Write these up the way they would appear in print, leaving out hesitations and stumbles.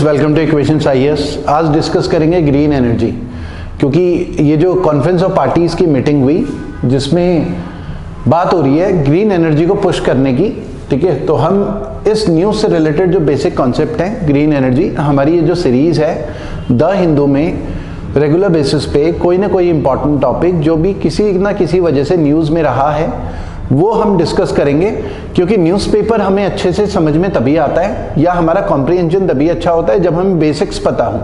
Welcome two equations IAS. आज discuss करेंगे green energy, क्योंकि ये जो कॉन्फ्रेंस ऑफ पार्टीज की मीटिंग हुई जिसमें बात हो रही है ग्रीन एनर्जी को पुश करने की, ठीक है। तो हम इस न्यूज़ से रिलेटेड जो बेसिक कॉन्सेप्ट है ग्रीन एनर्जी, हमारी ये जो सीरीज़ है द हिंदू में रेगुलर बेसिस पे कोई ना कोई इंपॉर्टेंट टॉपिक जो भी किसी ना किसी वजह से न्यूज़ में रहा है वो हम डिस्कस करेंगे, क्योंकि न्यूज़पेपर हमें अच्छे से समझ में तभी आता है या हमारा कॉम्प्रिहेंशन तभी अच्छा होता है जब हमें बेसिक्स पता हो।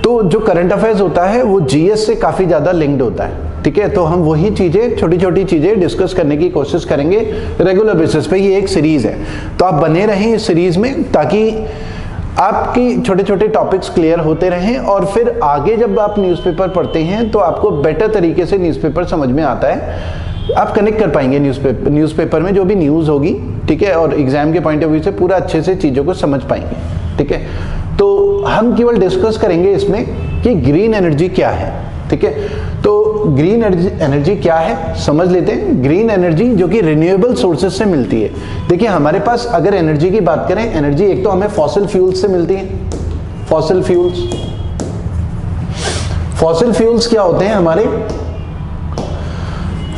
तो जो करंट अफेयर्स होता है वो जीएस से काफ़ी ज़्यादा लिंक्ड होता है, ठीक है। तो हम वही चीज़ें, छोटी छोटी चीज़ें डिस्कस करने की कोशिश करेंगे रेगुलर बेसिस पे। ये एक सीरीज़ है, तो आप बने रहें इस सीरीज़ में ताकि आपकी छोटे छोटे टॉपिक्स क्लियर होते रहें और फिर आगे जब आप न्यूज़पेपर पढ़ते हैं तो आपको बेटर तरीके से न्यूज़पेपर समझ में आता है, आप कनेक्ट कर पाएंगे न्यूज़पेपर में जो भी न्यूज़ होगी, ठीक है, और एग्जाम के पॉइंट ऑफ व्यू से पूरा अच्छे से चीज़ों को समझ पाएंगे, ठीक है। तो हम केवल डिस्कस करेंगे इसमें कि ग्रीन एनर्जी क्या है, ठीक है। तो ग्रीन एनर्जी क्या है समझ लेते हैं। ग्रीन एनर्जी जो कि रिन्यूएबल सोर्सेज से मिलती है। देखिए हमारे पास अगर एनर्जी की बात करें, एनर्जी एक तो हमें फॉसिल फ्यूल्स से मिलती है। फॉसिल फ्यूल्स क्या होते हैं हमारे?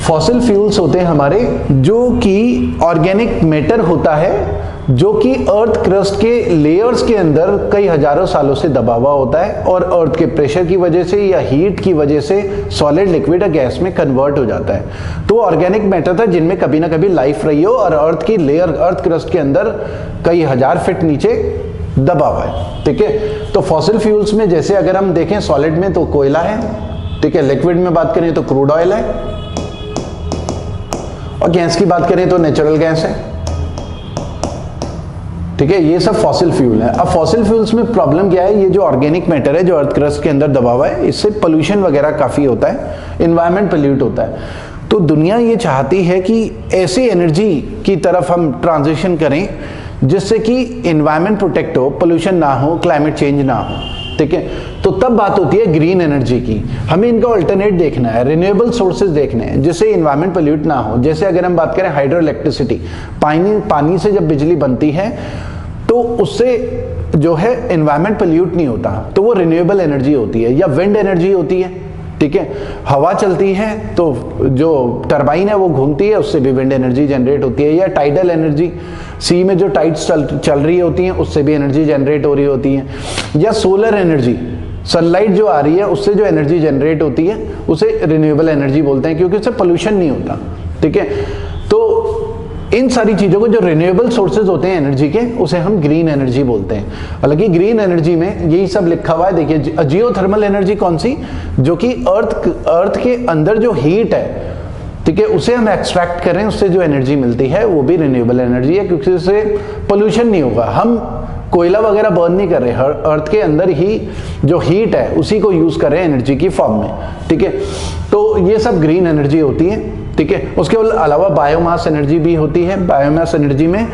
फॉसिल फ्यूल्स होते हैं हमारे जो कि ऑर्गेनिक मैटर होता है जो कि अर्थ क्रस्ट के लेयर्स के अंदर कई हजारों सालों से दबा हुआ होता है और अर्थ के प्रेशर की वजह से या हीट की वजह से सॉलिड, लिक्विड या गैस में कन्वर्ट हो जाता है। तो ऑर्गेनिक मैटर था जिनमें कभी ना कभी लाइफ रही हो और अर्थ की लेयर, अर्थ क्रस्ट के अंदर कई हजार फीट नीचे दबा हुआ है, ठीक है। तो फॉसिल फ्यूल्स में जैसे अगर हम देखें सॉलिड में तो कोयला है, ठीक है, लिक्विड में बात करें तो क्रूड ऑयल है और गैस की बात करें तो नेचुरल गैस है, ठीक है। ये सब फॉसिल फ्यूल है। अब फॉसिल फ्यूल्स में प्रॉब्लम क्या है? ये जो ऑर्गेनिक मैटर है जो अर्थ क्रस्ट के अंदर दबा हुआ है, इससे पोल्यूशन वगैरह काफी होता है, इन्वायरमेंट पोल्यूट होता है। तो दुनिया ये चाहती है कि ऐसी एनर्जी की तरफ हम ट्रांजिशन करें जिससे कि इन्वायरमेंट प्रोटेक्ट हो, पोल्यूशन ना हो, क्लाइमेट चेंज ना हो, ठीक है। तो तब बात होती है ग्रीन एनर्जी की। हमें इनका अल्टरनेट देखना है, रिन्यूएबल सोर्सेज देखने हैं जिससे इन्वायरमेंट पोल्यूट ना हो। जैसे अगर हम बात करें हाइड्रो इलेक्ट्रिसिटी, पानी से जब बिजली बनती है तो उससे जो है इन्वायरमेंट पोल्यूट नहीं होता, तो वो रिन्यूएबल एनर्जी होती है। या विंड एनर्जी होती है, ठीक है, हवा चलती है तो जो टरबाइन है वो घूमती है, उससे भी विंड एनर्जी जनरेट होती है। या टाइडल एनर्जी, सी में जो टाइड्स चल रही होती हैं उससे भी एनर्जी जनरेट हो रही होती है। या सोलर एनर्जी, सनलाइट जो आ रही है उससे जो एनर्जी जनरेट होती है उसे रिन्यूएबल एनर्जी बोलते हैं, क्योंकि उससे पोल्यूशन नहीं होता, ठीक है। तो इन सारी चीजों को जो रिन्यूएबल सोर्सेज होते हैं एनर्जी के, उसे हम ग्रीन एनर्जी बोलते हैं। हालांकि ग्रीन एनर्जी में यही सब लिखा हुआ है। देखिए जियोथर्मल एनर्जी कौन सी? जो कि अर्थ के अंदर जो हीट है, ठीक है, उसे हम एक्सट्रैक्ट करें, उससे जो एनर्जी मिलती है वो भी रिन्यूएबल एनर्जी है, क्योंकि उससे पोल्यूशन नहीं होगा। हम कोयला वगैरह बर्न नहीं कर रहे, अर्थ के अंदर ही जो हीट है उसी को यूज कर रहे हैं एनर्जी की फॉर्म में, ठीक है। तो ये सब ग्रीन एनर्जी होती है, ठीक है। उसके अलावा बायोमास एनर्जी भी होती है। बायोमास एनर्जी में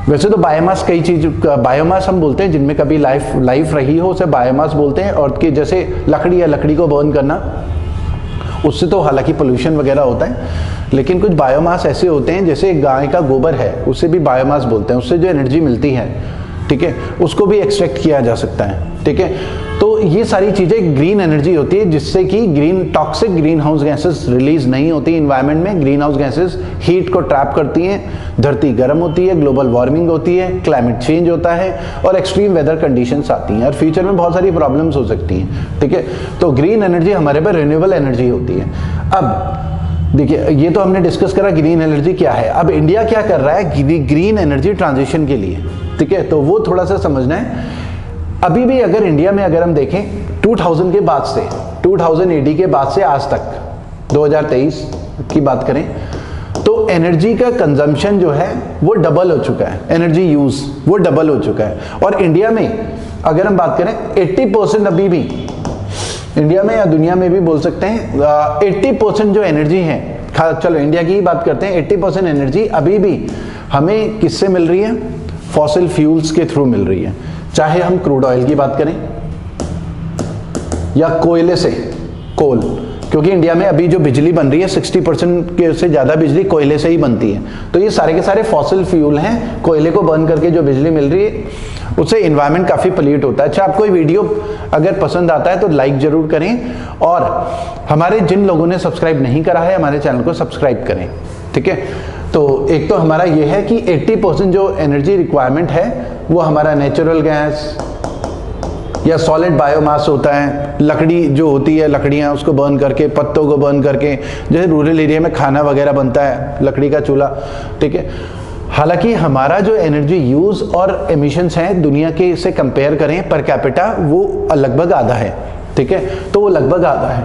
वैसे तो बायोमास कई चीज, बायोमास हम बोलते हैं जिनमें कभी लाइफ रही हो उसे बायोमास बोलते हैं। और कि जैसे लकड़ी या लकड़ी को बर्न करना, उससे तो हालांकि पोल्यूशन वगैरह होता है, लेकिन कुछ बायोमास ऐसे होते हैं जैसे गाय का गोबर है उसे भी बायोमास बोलते हैं, उससे जो एनर्जी मिलती है, ठीक है, उसको भी एक्सट्रैक्ट किया जा सकता है, ठीक है। तो ये सारी चीजें ग्रीन एनर्जी होती है जिससे कि toxic green house gases release नहीं होती इन्वायरमेंट में। ग्रीन हाउस गैसेस हीट को ट्रैप करती हैं, धरती गर्म होती है, ग्लोबल वार्मिंग होती है, क्लाइमेट चेंज होता है और एक्सट्रीम वेदर कंडीशंस आती हैं और फ्यूचर में बहुत सारी प्रॉब्लम्स हो सकती हैं, ठीक है। तो ग्रीन एनर्जी हमारे पास रिन्यूएबल एनर्जी होती है। अब देखिए ये तो हमने डिस्कस करा ग्रीन एनर्जी क्या है। अब इंडिया क्या कर रहा है ग्रीन एनर्जी ट्रांजिशन के लिए, ठीक है, तो वो थोड़ा सा समझना है। अभी भी अगर इंडिया में अगर हम देखें 2000 के बाद से, 2000 AD के बाद से आज तक 2023 की बात करें तो एनर्जी का कंजम्पशन जो है वो डबल हो चुका है, एनर्जी यूज वो डबल हो चुका है। और इंडिया में अगर हम बात करें 80% अभी भी इंडिया में या दुनिया में भी बोल सकते हैं 80% जो एनर्जी है, चलो इंडिया की ही बात करते हैं, 80% एनर्जी अभी भी हमें किससे मिल रही है? फॉसिल फ्यूल्स के थ्रू मिल रही है। चाहे हम क्रूड ऑयल की बात करें या कोयले से, कोल, क्योंकि इंडिया में अभी जो बिजली बन रही है 60% के से ज़्यादा बिजली कोयले से ही बनती है। तो ये सारे के सारे फॉसिल फ्यूल हैं, कोयले को बर्न करके जो बिजली मिल रही है उससे इन्वायरमेंट काफ़ी पॉल्यूट होता है। अच्छा, आपको ये वीडियो अगर पसंद आता है तो लाइक ज़रूर करें, और हमारे जिन लोगों ने सब्सक्राइब नहीं करा है हमारे चैनल को सब्सक्राइब करें, ठीक है। तो एक तो हमारा ये है कि 80% जो एनर्जी रिक्वायरमेंट है वो हमारा नेचुरल गैस या सॉलिड बायोमास होता है, लकड़ी जो होती है, लकड़ियाँ उसको बर्न करके, पत्तों को बर्न करके, जैसे रूरल एरिया में खाना वगैरह बनता है, लकड़ी का चूल्हा, ठीक है। हालांकि हमारा जो एनर्जी यूज़ और एमिशंस हैं दुनिया के से कंपेयर करें पर कैपिटा, वो लगभग आधा है, ठीक है। तो वो लगभग आधा है।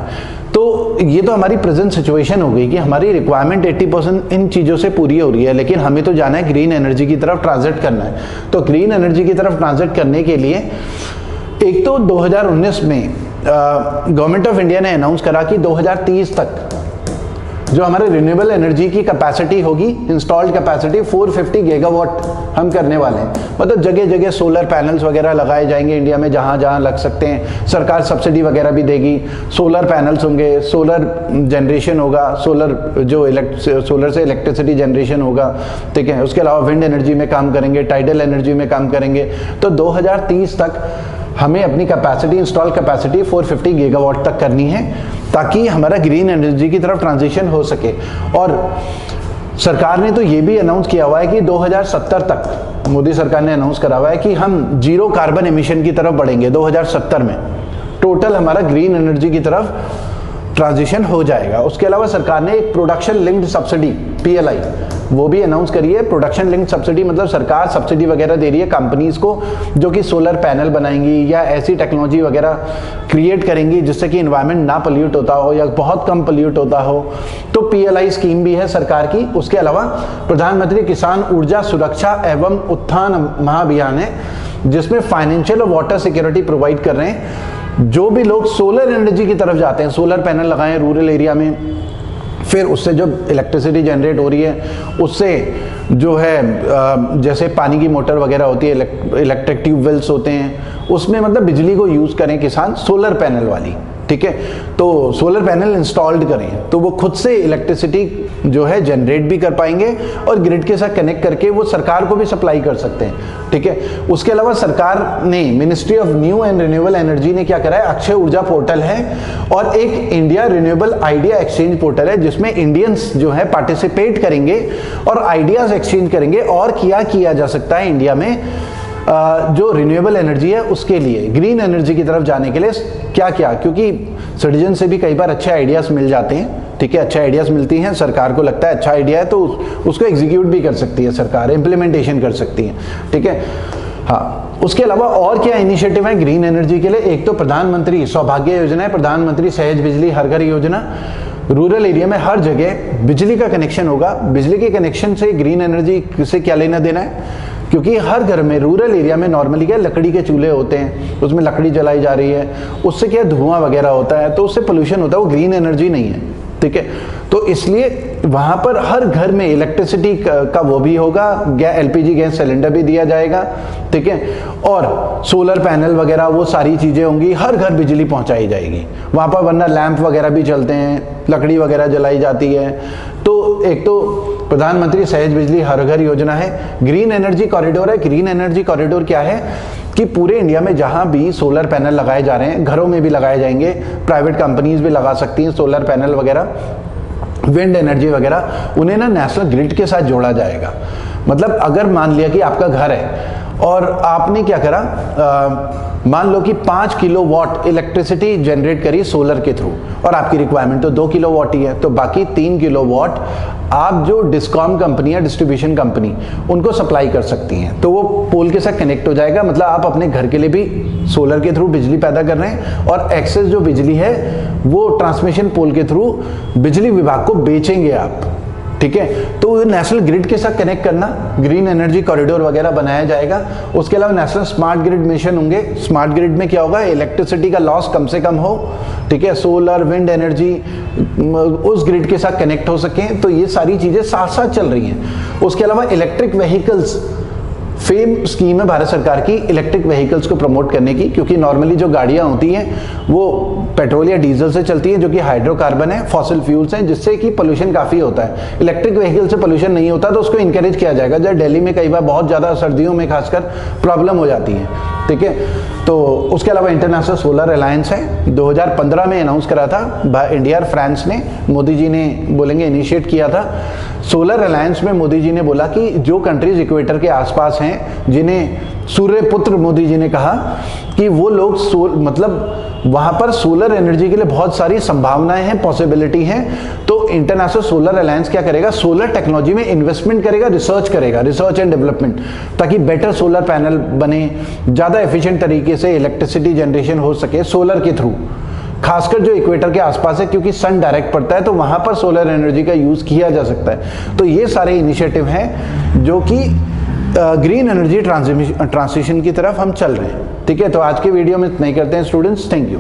तो ये तो हमारी प्रेजेंट सिचुएशन हो गई कि हमारी रिक्वायरमेंट 80% इन चीज़ों से पूरी हो रही है, लेकिन हमें तो जाना है ग्रीन एनर्जी की तरफ ट्रांजिट करना है। तो ग्रीन एनर्जी की तरफ ट्रांजिट करने के लिए एक तो 2019 में गवर्नमेंट ऑफ इंडिया ने अनाउंस करा कि 2030 तक जो हमारे रिन्यूएबल एनर्जी की कैपेसिटी होगी, इंस्टॉल्ड कैपेसिटी 450 गीगावाट हम करने वाले हैं। मतलब जगह जगह सोलर पैनल्स वगैरह लगाए जाएंगे इंडिया में, जहाँ जहाँ लग सकते हैं। सरकार सब्सिडी वगैरह भी देगी, सोलर पैनल्स होंगे, सोलर जनरेशन होगा, सोलर से इलेक्ट्रिसिटी जनरेशन होगा, ठीक है। उसके अलावा विंड एनर्जी में काम करेंगे, टाइडल एनर्जी में काम करेंगे। तो 2030 तक हमें अपनी कैपेसिटी, इंस्टॉल कैपेसिटी 450 गीगावाट तक करनी है, ताकि हमारा ग्रीन एनर्जी की तरफ ट्रांजिशन हो सके। और सरकार ने तो ये भी अनाउंस किया हुआ है कि 2070 तक, मोदी सरकार ने अनाउंस करा हुआ है कि हम जीरो कार्बन एमिशन की तरफ बढ़ेंगे 2070 में। टोटल हमारा ग्रीन एनर्जी की तरफ ट्रांजिशन हो जाएगा। उसके अलावा सरकार ने एक प्रोडक्शन लिंक्ड सब्सिडी PLI वो भी अनाउंस करी है। प्रोडक्शन लिंक्ड सब्सिडी मतलब सरकार सब्सिडी वगैरह दे रही है कंपनीज को जो कि सोलर पैनल बनाएंगी या ऐसी टेक्नोलॉजी वगैरह क्रिएट करेंगी जिससे कि इन्वायरमेंट ना पोल्यूट होता हो या बहुत कम पोल्यूट होता हो। तो PLI स्कीम भी है सरकार की। उसके अलावा प्रधानमंत्री किसान ऊर्जा सुरक्षा एवं उत्थान महाअभियान है, जिसमें फाइनेंशियल और वाटर सिक्योरिटी प्रोवाइड कर रहे हैं। जो भी लोग सोलर एनर्जी की तरफ जाते हैं, सोलर पैनल लगाएं रूरल एरिया में, फिर उससे जो इलेक्ट्रिसिटी जनरेट हो रही है उससे जो है जैसे पानी की मोटर वगैरह होती है, इलेक्ट्रिक ट्यूबवेल्स होते हैं, उसमें मतलब बिजली को यूज़ करें किसान सोलर पैनल वाली, ठीक है। तो सोलर पैनल इंस्टॉल्ड करें तो वो खुद से इलेक्ट्रिसिटी जो है जनरेट भी कर पाएंगे और ग्रिड के साथ कनेक्ट करके वो सरकार को भी सप्लाई कर सकते हैं, ठीक है। उसके अलावा सरकार ने, ministry of new and renewable energy ने क्या करा है, अक्षय ऊर्जा पोर्टल है और एक India renewable idea exchange portal है, जिसमें इंडियंस जो है पार्टिसिपेट करेंगे और आइडियाज एक्सचेंज करेंगे और क्या किया जा सकता है इंडिया में जो रिन्यूएबल एनर्जी है उसके लिए, ग्रीन एनर्जी की तरफ जाने के लिए क्या क्या, क्योंकि सिटीजन से भी कई बार अच्छे आइडियाज मिल जाते हैं, ठीक है। अच्छे आइडियाज मिलती हैं, सरकार को लगता है अच्छा आइडिया है तो उसको एग्जीक्यूट भी कर सकती है सरकार, इम्प्लीमेंटेशन कर सकती है, ठीक है। हाँ, उसके अलावा और क्या इनिशिएटिव है ग्रीन एनर्जी के लिए? एक तो प्रधानमंत्री सौभाग्य योजना है, प्रधानमंत्री सहज बिजली हर घर योजना। रूरल एरिया में हर जगह बिजली का कनेक्शन होगा। बिजली के कनेक्शन से ग्रीन एनर्जी से क्या लेना देना है, क्योंकि हर घर में रूरल एरिया में नॉर्मली क्या लकड़ी के चूल्हे होते हैं, उसमें लकड़ी जलाई जा रही है, उससे क्या धुआं वगैरह होता है, तो उससे पोल्यूशन होता है, वो ग्रीन एनर्जी नहीं है, ठीक है। तो इसलिए वहाँ पर हर घर में इलेक्ट्रिसिटी का वो भी होगा, LPG गैस सिलेंडर भी दिया जाएगा, ठीक है। और सोलर पैनल वगैरह वो सारी चीज़ें होंगी, हर घर बिजली पहुँचाई जाएगी वहाँ पर, वरना लैंप वगैरह भी चलते हैं, लकड़ी वगैरह जलाई जाती है। तो एक तो प्रधानमंत्री सहज बिजली हर घर योजना है। ग्रीन एनर्जी कॉरिडोर है। ग्रीन एनर्जी कॉरिडोर क्या है कि पूरे इंडिया में जहाँ भी सोलर पैनल लगाए जा रहे हैं, घरों में भी लगाए जाएंगे, प्राइवेट कंपनीज भी लगा सकती हैं सोलर पैनल वगैरह, विंड एनर्जी वगैरह, उन्हें ना नेशनल ग्रिड के साथ जोड़ा जाएगा। मतलब अगर मान लिया कि आपका घर है और आपने क्या करा, मान लो कि 5 किलोवाट इलेक्ट्रिसिटी जनरेट करी सोलर के थ्रू और आपकी रिक्वायरमेंट तो 2 किलोवाट ही है, तो बाकी 3 किलोवाट आप जो डिस्कॉम कंपनी है, डिस्ट्रीब्यूशन कंपनी, उनको सप्लाई कर सकती हैं। तो वो पोल के साथ कनेक्ट हो जाएगा। मतलब आप अपने घर के लिए भी सोलर के थ्रू बिजली पैदा कर रहे हैं और एक्सेस जो बिजली है वो ट्रांसमिशन पोल के थ्रू बिजली विभाग को बेचेंगे आप, ठीक है। तो नेशनल ग्रिड के साथ कनेक्ट करना, ग्रीन एनर्जी कॉरिडोर वगैरह बनाया जाएगा। उसके अलावा नेशनल स्मार्ट ग्रिड मिशन होंगे। स्मार्ट ग्रिड में क्या होगा, इलेक्ट्रिसिटी का लॉस कम से कम हो, ठीक है, सोलर विंड एनर्जी उस ग्रिड के साथ कनेक्ट हो सके। तो ये सारी चीजें साथ साथ चल रही हैं। उसके अलावा इलेक्ट्रिक व्हीकल्स फेम स्कीम है भारत सरकार की इलेक्ट्रिक व्हीकल्स को प्रमोट करने की, क्योंकि नॉर्मली जो गाड़ियां होती हैं वो पेट्रोल या डीजल से चलती हैं, जो कि हाइड्रोकार्बन है, फॉसिल फ्यूल्स हैं, जिससे कि पोल्यूशन काफ़ी होता है। इलेक्ट्रिक व्हीकल से पोल्यूशन नहीं होता, तो उसको इंकरेज किया जाएगा। जैसे दिल्ली में कई बार बहुत ज़्यादा सर्दियों में खासकर प्रॉब्लम हो जाती है, ठीक है। तो उसके अलावा इंटरनेशनल सोलर अलायंस है, 2015 में अनाउंस करा था इंडिया और फ्रांस ने, मोदी जी ने बोलेंगे इनिशिएट किया था। सोलर अलायंस में मोदी जी ने बोला कि जो कंट्रीज इक्वेटर के आसपास हैं, जिन्हें सूर्य पुत्र मोदी जी ने कहा कि वो लोग मतलब वहां पर सोलर एनर्जी के लिए बहुत सारी संभावनाएं हैं, पॉसिबिलिटी हैं। तो इंटरनेशनल सोलर अलायंस क्या करेगा, सोलर टेक्नोलॉजी में इन्वेस्टमेंट करेगा, रिसर्च करेगा, रिसर्च एंड डेवलपमेंट, ताकि बेटर सोलर पैनल बने, ज़्यादा एफिशिएंट तरीके से इलेक्ट्रिसिटी जनरेशन हो सके सोलर के थ्रू, खासकर जो इक्वेटर के आसपास है, क्योंकि सन डायरेक्ट पड़ता है, तो वहां पर सोलर एनर्जी का यूज किया जा सकता है। तो ये सारे इनिशिएटिव हैं जो कि ग्रीन एनर्जी ट्रांजिशन की तरफ हम चल रहे हैं, ठीक है। तो आज के वीडियो में इतना ही करते हैं स्टूडेंट्स, थैंक यू।